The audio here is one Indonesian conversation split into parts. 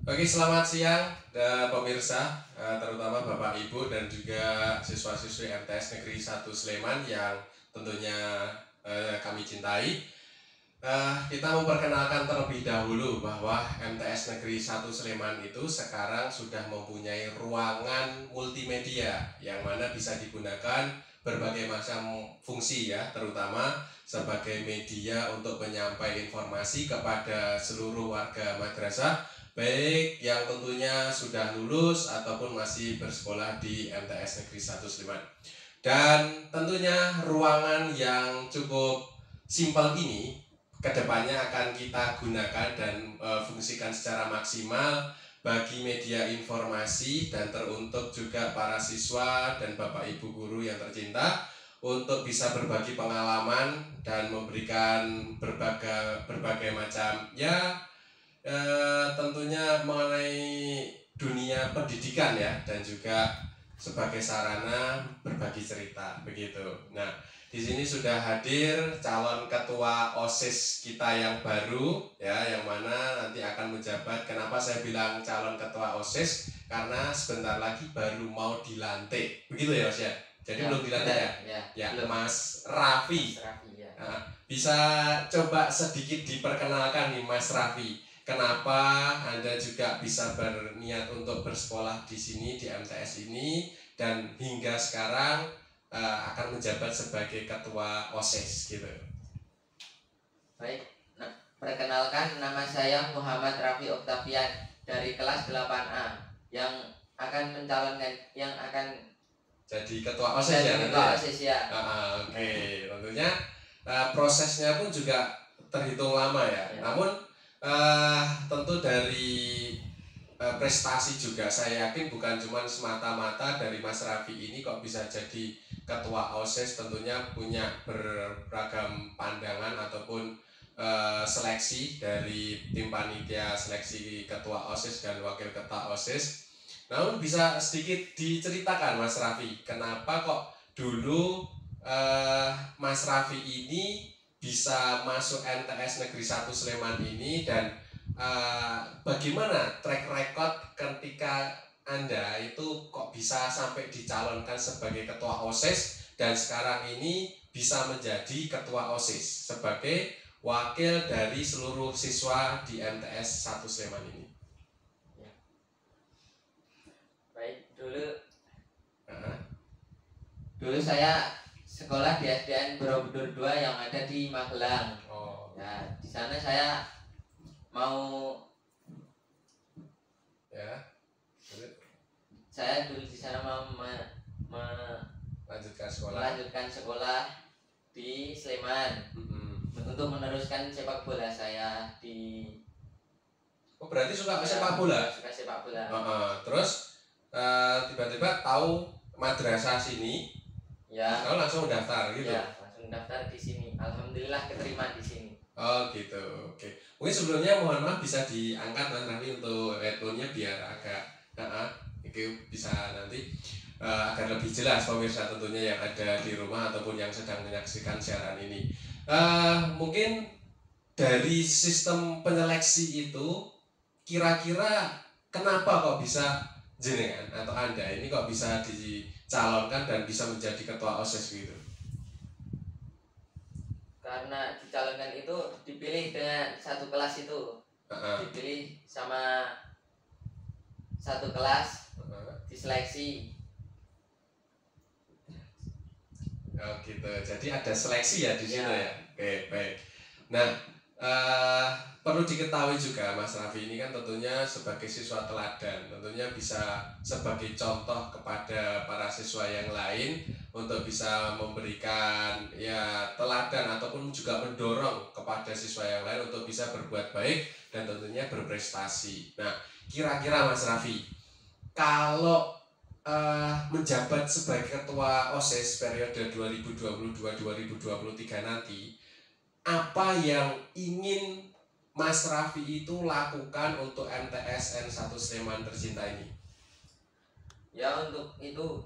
Oke, selamat siang pemirsa, terutama Bapak Ibu dan juga siswa-siswi MTS Negeri 1 Sleman yang tentunya kami cintai. Kita memperkenalkan terlebih dahulu bahwa MTS Negeri 1 Sleman itu sekarang sudah mempunyai ruangan multimedia yang mana bisa digunakan berbagai macam fungsi ya, terutama sebagai media untuk menyampaikan informasi kepada seluruh warga madrasah, baik yang tentunya sudah lulus ataupun masih bersekolah di MTS Negeri 1 Sleman. Dan tentunya ruangan yang cukup simpel ini kedepannya akan kita gunakan dan fungsikan secara maksimal bagi media informasi dan teruntuk juga para siswa dan Bapak Ibu guru yang tercinta untuk bisa berbagi pengalaman dan memberikan berbagai macam ya tentunya mengenai dunia pendidikan ya, dan juga sebagai sarana berbagi cerita begitu. Nah, di sini sudah hadir calon ketua OSIS kita yang baru ya, yang mana nanti akan menjabat. Kenapa saya bilang calon ketua OSIS? Karena sebentar lagi baru mau dilantik. Begitu ya, Mas ya? Jadi ya, belum dilantik ya? Ya, Mas Raffi. Ya. Nah, bisa coba sedikit diperkenalkan nih Mas Raffi. Kenapa Anda juga bisa berniat untuk bersekolah di sini di MTS ini dan hingga sekarang akan menjabat sebagai ketua OSIS gitu. Baik, perkenalkan nama saya Muhammad Raffi Oktavian dari kelas 8A yang akan jadi ketua OSIS ya. Ketua OSIS ya. Oke. Tentunya prosesnya pun juga terhitung lama ya. Namun tentu dari prestasi juga saya yakin bukan cuma semata-mata dari Mas Raffi ini kok bisa jadi ketua OSIS, tentunya punya beragam pandangan ataupun seleksi dari tim panitia seleksi ketua OSIS dan wakil ketua OSIS. Namun bisa sedikit diceritakan Mas Raffi, kenapa kok dulu Mas Raffi ini bisa masuk MTS Negeri 1 Sleman ini, dan bagaimana track record ketika Anda itu kok bisa sampai dicalonkan sebagai ketua OSIS dan sekarang ini bisa menjadi ketua OSIS sebagai wakil dari seluruh siswa di MTS 1 Sleman ini. Ya. Baik, dulu saya sekolah di SDN Borobudur 2 yang ada di Magelang. Ya, di sana saya mau saya dulu di sana mau melanjutkan sekolah di Sleman untuk meneruskan sepak bola saya di. Oh, berarti suka sepak bola? Suka sepak bola. Terus tiba-tiba tahu madrasah sini, ya, langsung daftar gitu? Ya, langsung daftar di sini. Alhamdulillah keterima di sini. Oh gitu, oke. Mungkin sebelumnya mohon maaf bisa diangkat Mas Raffi untuk headphone-nya biar agak bisa nanti agar lebih jelas pemirsa tentunya yang ada di rumah ataupun yang sedang menyaksikan siaran ini. Mungkin dari sistem penyeleksi itu kira-kira kenapa kok bisa jenengan atau Anda ini kok bisa dicalonkan dan bisa menjadi ketua OSIS gitu? Karena dicalonkan itu dipilih dengan satu kelas itu, dipilih sama satu kelas, diseleksi. Oh gitu, jadi ada seleksi ya di situ ya. Oke, baik. Nah, perlu diketahui juga Mas Raffi ini kan tentunya sebagai siswa teladan, tentunya bisa sebagai contoh kepada para siswa yang lain untuk bisa memberikan ya teladan ataupun juga mendorong kepada siswa yang lain untuk bisa berbuat baik dan tentunya berprestasi. Nah, kira-kira Mas Raffi, kalau menjabat sebagai ketua OSIS periode 2022-2023 nanti, apa yang ingin Mas Raffi itu lakukan untuk MTS N1 Sleman tercinta ini? Ya, untuk itu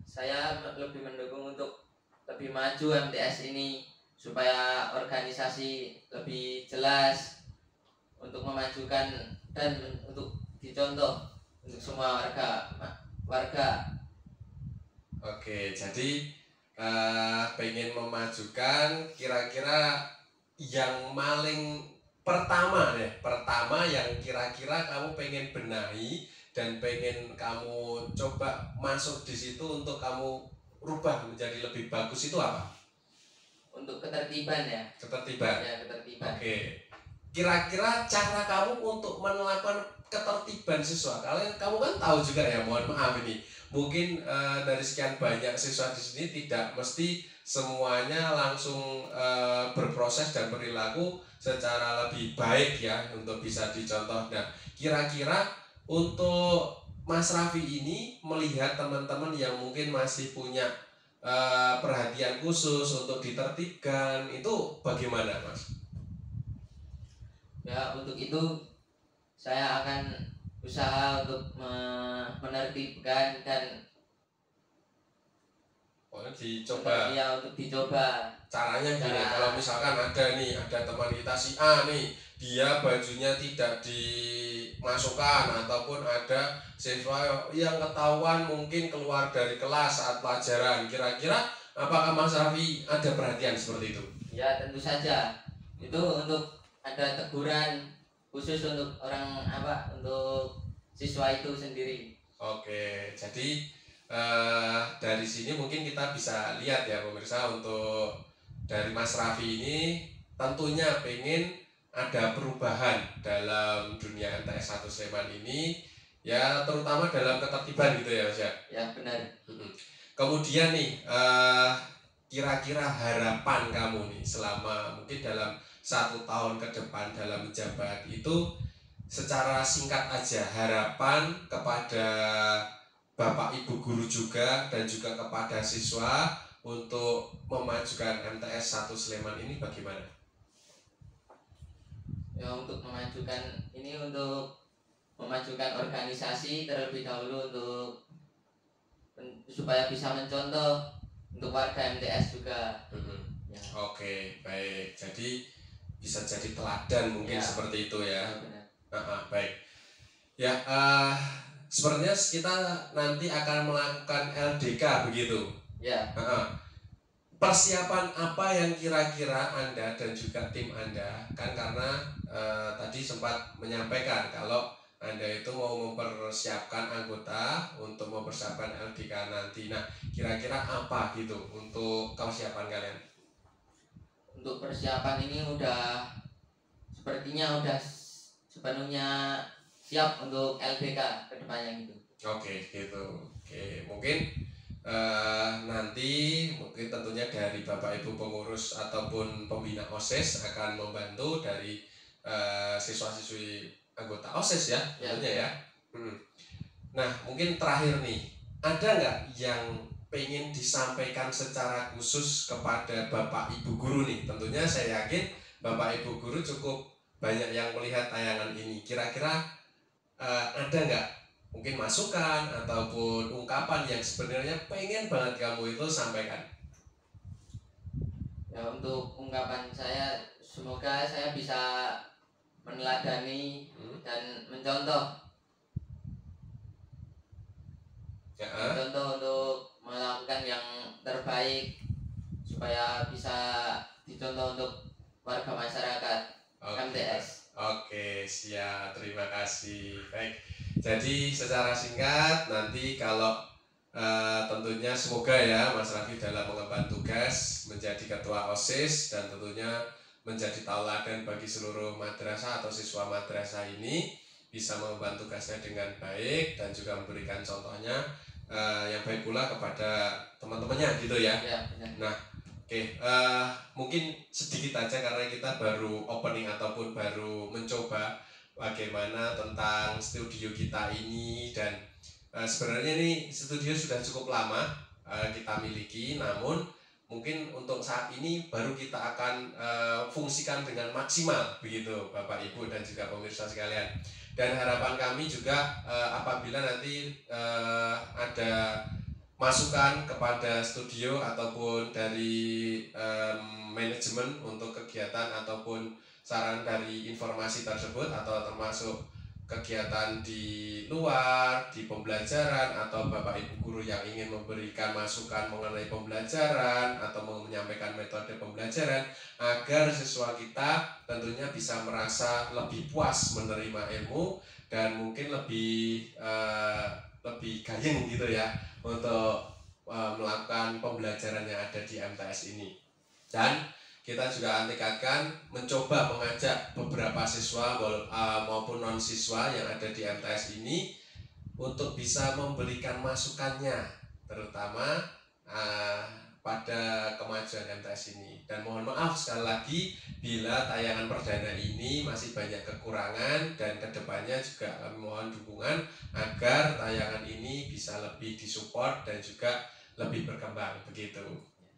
saya lebih mendukung untuk lebih maju MTS ini supaya organisasi lebih jelas, untuk memajukan dan untuk dicontoh untuk semua warga. Oke, jadi pengen memajukan kira-kira yang paling pertama yang kira-kira kamu pengen benahi dan pengen kamu coba masuk di situ untuk kamu rubah menjadi lebih bagus itu apa? Untuk ketertiban ya. Ketertiban. Ya, ketertiban. Oke. Kira-kira cara kamu untuk melakukan ketertiban siswa, kamu kan tahu juga ya, mohon maaf ini mungkin dari sekian banyak siswa di sini tidak mesti semuanya langsung berproses dan perilaku secara lebih baik ya untuk bisa dicontoh. Nah, kira-kira untuk Mas Raffi ini melihat teman-teman yang mungkin masih punya perhatian khusus untuk ditertibkan itu bagaimana, Mas? Ya, untuk itu saya akan usaha untuk menertibkan dan dicoba. Ya, untuk dicoba. Caranya gini, kalau misalkan ada teman kita si A nih, dia bajunya tidak dimasukkan ataupun ada siswa yang ketahuan mungkin keluar dari kelas saat pelajaran, kira-kira apakah Mas Raffi ada perhatian seperti itu? Ya, tentu saja. Itu untuk ada teguran khusus untuk untuk siswa itu sendiri. Oke, jadi dari sini mungkin kita bisa lihat ya pemirsa, untuk dari Mas Raffi ini tentunya pengen ada perubahan dalam dunia MTS 1 Sleman ini ya, terutama dalam ketertiban gitu ya Mas ya? Ya, benar. Kemudian nih kira-kira harapan kamu nih selama mungkin dalam 1 tahun ke depan dalam menjabat itu secara singkat aja, harapan kepada Bapak Ibu guru juga dan juga kepada siswa untuk memajukan MTS 1 Sleman ini bagaimana? Ya, untuk memajukan organisasi terlebih dahulu supaya bisa mencontoh untuk warga MTS juga. Ya. Oke, baik. Jadi bisa jadi teladan mungkin ya, seperti itu ya. Baik. Ya, sebenarnya kita nanti akan melakukan LDK begitu. Ya. Persiapan apa yang kira-kira Anda dan juga tim Anda, kan karena tadi sempat menyampaikan kalau Anda itu mau mempersiapkan anggota untuk mempersiapkan LDK nanti. Nah, kira-kira apa gitu untuk persiapan kalian? Untuk persiapan ini sepertinya udah sepenuhnya siap untuk LDK kedepannya gitu. Oke, gitu. Oke, mungkin nanti mungkin tentunya dari Bapak Ibu pengurus ataupun pembina OSIS akan membantu dari siswa-siswi anggota OSIS ya, tentunya ya. Nah, mungkin terakhir nih, ada nggak yang pengen disampaikan secara khusus kepada Bapak Ibu guru nih? Tentunya saya yakin Bapak Ibu guru cukup banyak yang melihat tayangan ini. Kira-kira ada nggak mungkin masukan ataupun ungkapan yang sebenarnya pengen banget kamu itu sampaikan? Ya, untuk ungkapan saya, semoga saya bisa meneladani dan mencontoh untuk melakukan yang terbaik supaya bisa dicontoh untuk warga masyarakat MTS. Oke, siap, terima kasih. Baik, jadi secara singkat nanti kalau tentunya semoga ya Mas Raffi dalam mengemban tugas menjadi ketua OSIS dan tentunya menjadi tauladan bagi seluruh madrasah atau siswa madrasah ini, bisa mengemban tugasnya dengan baik dan juga memberikan contohnya yang baik pula kepada teman-temannya gitu ya. Nah, oke, mungkin sedikit aja karena kita baru opening ataupun baru mencoba bagaimana tentang studio kita ini, dan sebenarnya ini studio sudah cukup lama kita miliki, namun mungkin untuk saat ini baru kita akan fungsikan dengan maksimal begitu Bapak Ibu dan juga pemirsa sekalian. Dan harapan kami juga apabila nanti ada masukan kepada studio ataupun dari manajemen untuk kegiatan ataupun saran dari informasi tersebut atau termasuk kegiatan di luar, di pembelajaran, atau Bapak Ibu guru yang ingin memberikan masukan mengenai pembelajaran atau menyampaikan metode pembelajaran agar siswa kita tentunya bisa merasa lebih puas menerima ilmu dan mungkin lebih gayeng gitu ya untuk melakukan pembelajaran yang ada di MTS ini. Dan kita juga tingkatkan mencoba mengajak beberapa siswa maupun non siswa yang ada di MTS ini untuk bisa memberikan masukannya, terutama pada kemajuan MTS ini. Dan mohon maaf sekali lagi bila tayangan perdana ini masih banyak kekurangan, dan kedepannya juga kami mohon dukungan agar tayangan ini bisa lebih disupport dan juga lebih berkembang begitu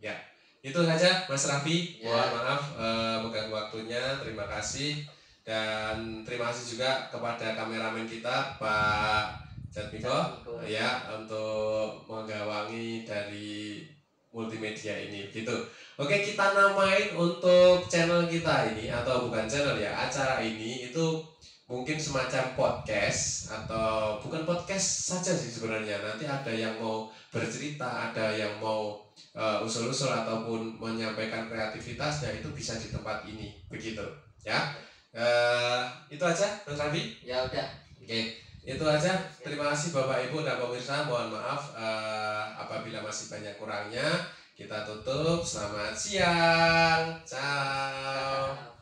ya. Itu saja Mas Raffi, mohon maaf mengganggu waktunya. Terima kasih, dan terima kasih juga kepada kameramen kita Pak Jatmiko ya untuk menggawangi dari multimedia ini gitu. Oke, kita namain untuk channel kita ini, atau bukan channel ya, acara ini itu mungkin semacam podcast, atau bukan podcast saja sih sebenarnya. Nanti ada yang mau bercerita, ada yang mau usul-usul ataupun menyampaikan kreativitasnya, itu bisa di tempat ini begitu ya. Itu aja Mas Raffi. Ya udah. Oke, itu aja. Terima kasih Bapak Ibu dan pemirsa. Mohon maaf apabila masih banyak kurangnya. Kita tutup. Selamat siang. Ciao.